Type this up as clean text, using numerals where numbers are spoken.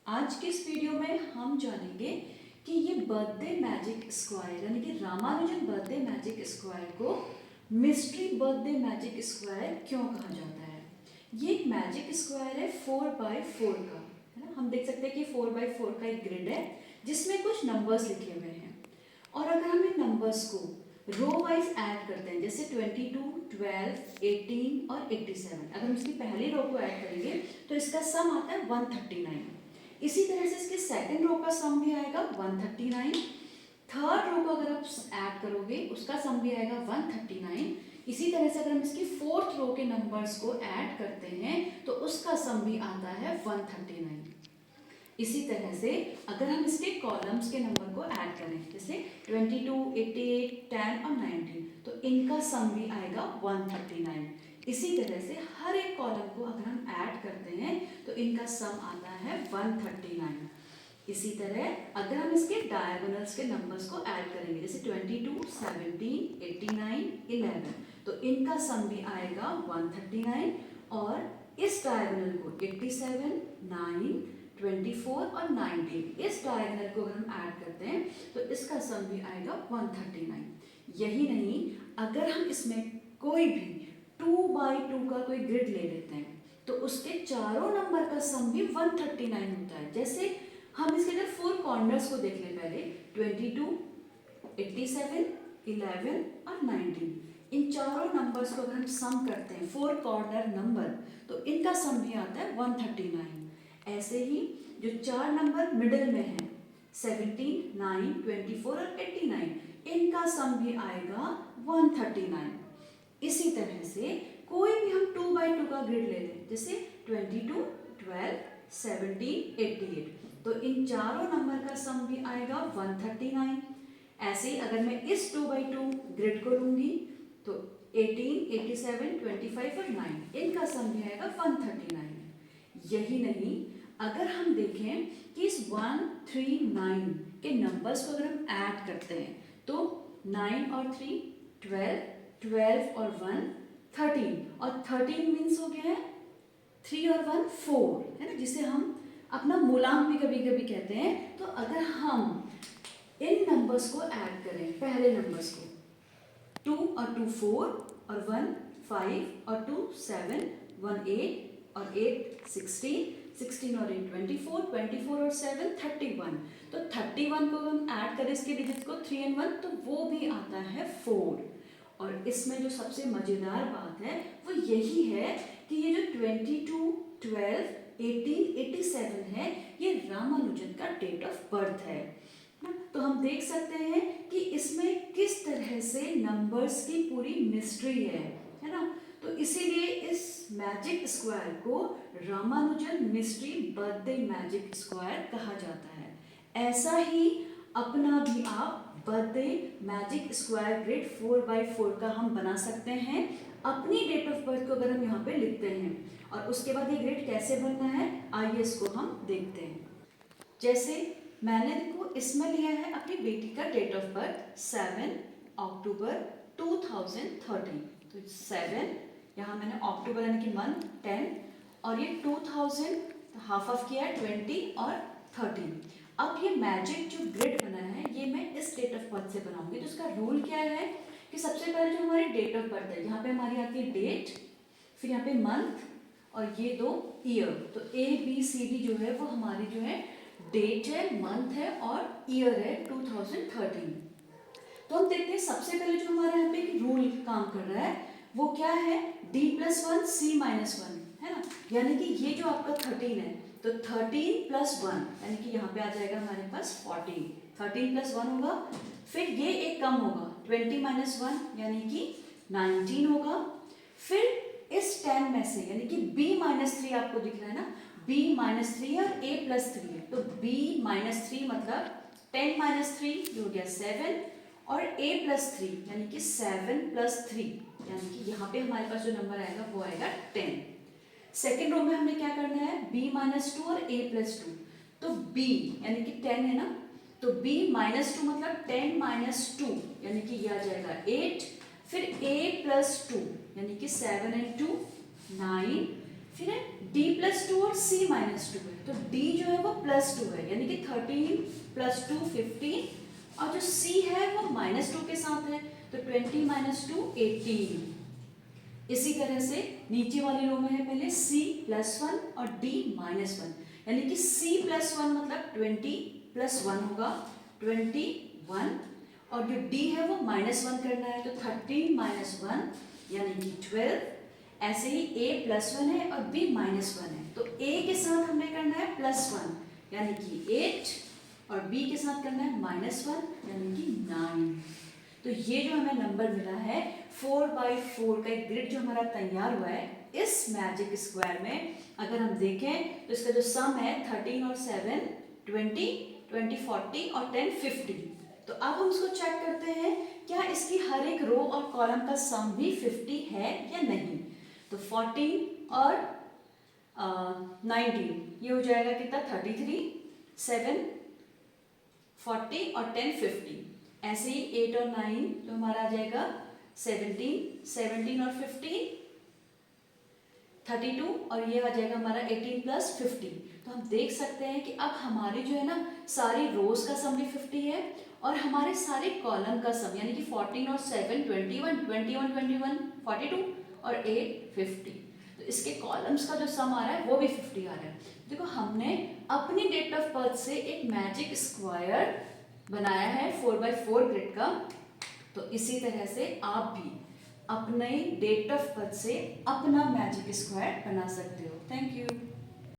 आज के इस वीडियो में हम जानेंगे कि ये बर्थडे मैजिक स्क्वायर यानी कि रामानुजन बर्थडे मैजिक स्क्वायर को मिस्ट्री बर्थडे मैजिक स्क्वायर क्यों कहा जाता है। ये एक मैजिक स्क्वायर है 4x4 का, है ना। हम देख सकते हैं कि 4x4 का एक ग्रिड है जिसमें कुछ नंबर्स लिखे हुए हैं और अगर हम इन नंबर्स को रो वाइज ऐड करते हैं जैसे 22, 12, 18 और 87, अगर हम इसकी पहली रो को ऐड करेंगे तो इसका सम आता है 139। इसी तरह से इसके सेकंड रो का सम भी आएगा 139। थर्ड रो को अगर आप ऐड करोगे उसका सम भी आएगा 139। इसी तरह से अगर हम इसकी फोर्थ रो के नंबर्स को ऐड करते हैं तो उसका सम भी आता है 139। इसी तरह से अगर हम इसके कॉलम्स के नंबर को ऐड करें जैसे 22, 88, 10 और 19 तो इनका सम भी आएगा 139। इसी तरह से हर एक कॉलम को अगर हम ऐड करते हैं तो इनका सम आता है 139। इसी तरह अगर हम इसके डायगोनल्स के नंबर्स को ऐड करेंगे जैसे 22, 17, 89, 11 तो इनका सम भी आएगा 139। और इस डायगोनल को 87, 9, 24 और 19 इस डायगोनल को अगर हम ऐड करते हैं तो इसका सम भी आएगा 139। यही नहीं, अगर हम इसमें कोई भी 2x2 का कोई ग्रिड ले लेते हैं तो उसके चारों नंबर का सम भी 139 होता है। जैसे हम इसके अगर 4 कॉर्नर्स को देख लें पहले 22, 87, 11 और 19, इन चारों नंबर्स को अगर हम सम करते हैं 4 कॉर्नर नंबर तो इनका सम भी आता है 139। ऐसे ही जो 4 नंबर मिडिल में हैं 17, 9, 24 और 89 इनका सम भी आएगा 139। इसी तरह से कोई भी हम 2x2 का ग्रिड ले लें जैसे 22, 12, 17, 88 तो इन चारों नंबर का सम भी आएगा 139। ऐसे ही अगर मैं इस 2x2 ग्रिड को लूंगी तो 18, 87, 25 और 9 इनका सम भी आएगा 139। यही नहीं, अगर हम देखें कि इस 1, 3, 9 के नंबर्स को अगर हम ऐड करते हैं तो 9 और 3 12, 12 और 1 13 और 13 मीन्स हो गया है 3 और 1 4, है ना, जिसे हम अपना मूलांक भी कभी कभी कहते हैं। तो अगर हम इन नंबर्स को ऐड करें पहले नंबर्स को 2 और 2 4 और 1 5 और 2 7, 1 8 और 8 16, 16 और 8 24, 24 और 7 31 तो 31 को हम ऐड करें इसके डिजिट को 3 और 1 तो वो भी आता है 4। और इसमें जो सबसे मजेदार बात है वो यही है कि ये जो 22, 12, 18, 87 है ये रामानुजन का डेट ऑफ बर्थ है। तो हम देख सकते हैं कि इसमें किस तरह से नंबर्स की पूरी मिस्ट्री है ना। तो इसीलिए इस मैजिक स्क्वायर को Ramanujan mystery birthday magic square कहा जाता है। ऐसा ही अपना भी आप birthday magic square grid 4x4 का हम बना सकते हैं। अपनी डेट ऑफ बर्थ को अगर हम यहाँ पे लिखते हैं और उसके बाद ये ग्रिड कैसे बनना है आइए इसको हम देखते हैं। जैसे मैंने देखो इसमें लिया है अपनी बेटी का डेट ऑफ बर्थ 7 अक्टूबर 2013 तो 7 यहाँ मैंने अक्टूबर यानी कि मंथ 10 और ये 2000 हाफ ऑफ किया है 20 और 13। अब ये मैजिक जो ग्रिड बना है ये मैं इस डेट ऑफ बर्थ से बनाऊंगी। तो इसका रूल क्या है कि सबसे पहले जो हमारी डेट ऑफ बर्थ है यहाँ पे हमारी आती है डेट, फिर यहाँ पे मंथ और ये 2 ईयर। तो ABCD जो है वो हमारी जो है डेट है, मंथ है और ईयर है 2013। तो हम देखते हैं सबसे पहले जो हमारे यहाँ पे रूल काम कर रहा है वो क्या है D+1 C-1 है ना। यानी कि ये जो आपका 13 है तो 13 + 1 यानी कि यहाँ पे आ जाएगा हमारे पास 14। 13 + 1 होगा, फिर ये एक कम होगा 20 - 1 यानी कि 19 होगा। फिर इस 10 में से यानी कि B-3 आपको दिख रहा है ना, B-3 और A+3 है तो B-3 मतलब 10 - 3 जो हो गया 7 और A+3 यानी कि 7 + 3 यानी कि यहाँ पे हमारे पास जो नंबर आएगा वो आएगा 10। सेकेंड रो में हमें क्या करना है B-2 और A+2 तो B यानी कि 10 है ना तो B-2 मतलब 10 - 2 यानी कि ये आ जाएगा 8। फिर A+2 यानी कि 7 और 2 9, फिर D+2 और C-2 है तो D जो है वो +2 है, यानी कि 13 + 2 15, और जो C है वो -2 के साथ है, तो 20 - 2 18। इसी तरह से नीचे वाली रो में है पहले C +1 और D -1, यानी कि C +1 मतलब 20 + 1 होगा 21, और जो D है वो -1 करना है, तो 13 - 1 यानी कि 12। ऐसे ही A +1 है और B -1 है, तो A के साथ हमने करना है +1 यानी कि 8, और B के साथ करना है -1 यानी कि 9। तो ये जो हमें नंबर मिला है 4/4 का एक ग्रिड जो हमारा तैयार हुआ है इस मैजिक स्क्वायर में, अगर हम देखें तो इसका जो सम है 13 और 7 20, 20 40 और 10 50। तो अब हम उसको चेक करते हैं क्या इसकी हर एक रो और कॉलम का सम भी 50 है या नहीं। तो 14 और 19 ये हो जाएगा कितना 33, 7 40 और 10 50। ऐसे ही 8 और 9 तो हमारा आ जाएगा 17, 17 और 15 32, और ये आ जाएगा हमारा 18 + 50। तो हम देख सकते हैं कि अब हमारी जो है ना सारी रोज का सम भी 50 है, और हमारे सारे कॉलम का सम यानी कि 14 और 7 21, 21 21 42 और 8 50। तो इसके कॉलम्स का जो सम आ रहा है वो भी 50 आ रहा है। देखो हमने अपनी डेट ऑफ बर्थ से एक मैजिक स्क्वायर बनाया है 4/4 ग्रिड का, तो इसी तरह से आप भी अपने डेट ऑफ बर्थ से अपना मैजिक स्क्वायर बना सकते हो। Thank you.